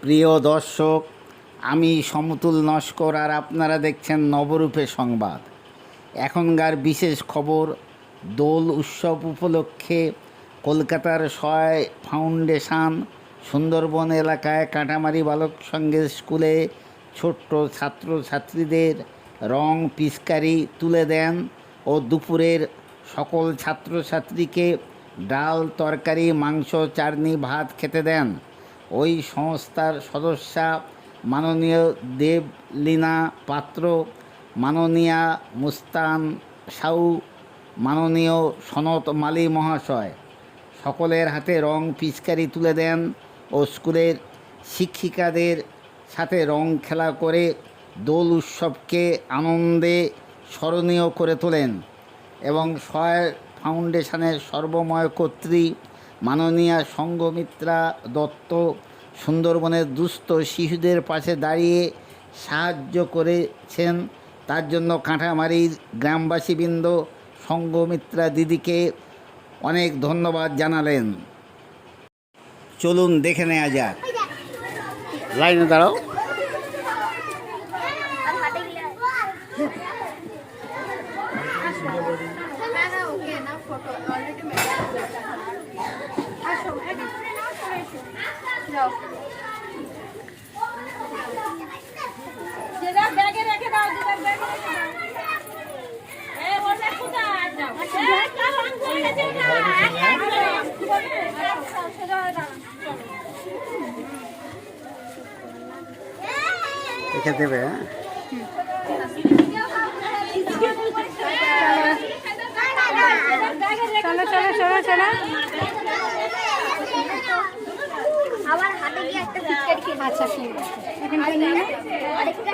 প্রিয় দর্শক, আমি সমতুল নস্কর আর আপনারা দেখছেন নবরূপে সংবাদ। এখনকার বিশেষ খবর, দোল উৎসব উপলক্ষে কলকাতার সয় ফাউন্ডেশন সুন্দরবন এলাকায় কাঁটামারি বালক সংঘের স্কুলে ছোট্ট ছাত্রছাত্রীদের রং পিচকারি তুলে দেন ও দুপুরের সকল ছাত্রছাত্রীকে ডাল, তরকারি, মাংস, চাটনি, ভাত খেতে দেন। ওই সংস্থার সদস্যা মাননীয় দেবলীনা পাত্র, মাননীয়া মুস্তান সাউ, মাননীয় সনত মালি মহাশয় সকলের হাতে রং পিচকারি তুলে দেন ও স্কুলের শিক্ষিকাদের সাথে রং খেলা করে দোল উৎসবকে আনন্দে স্মরণীয় করে তোলেন। এবং সয় ফাউন্ডেশনের সর্বময় কর্ত্রী মাননীয়া সংঘমিত্রা দত্ত সুন্দরবনের দুস্থ শিশুদের পাশে দাঁড়িয়ে সাহায্য করেছেন। তার জন্য কাঁটামারির গ্রামবাসীবৃন্দ সংঘমিত্রা দিদিকে অনেক ধন্যবাদ জানালেন। চলুন দেখে নেওয়া যাক। লাইনে দাঁড়াও। দেখে দেবে। চলো চলো চলো চলো। আমার হাতে গিয়ে একটা পিচকারি খেয়ে। আচ্ছা ঠিক আছে, এখানটা নিয়ে নাও। আরেকটা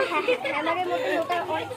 হ্যামারের মতো ওটা অনেক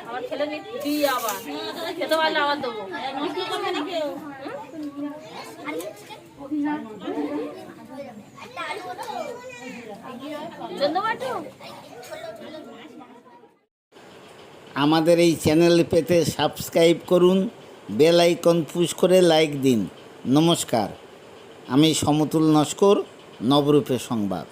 আমার ছেলে দিই আবার খেতে পারলে আবার দেবো। আমাদের এই চ্যানেল পেতে সাবস্ক্রাইব করুন, বেল আইকন পুশ করে লাইক দিন। নমস্কার, আমি সমতুল নস্কর, নবরূপে সংবাদ।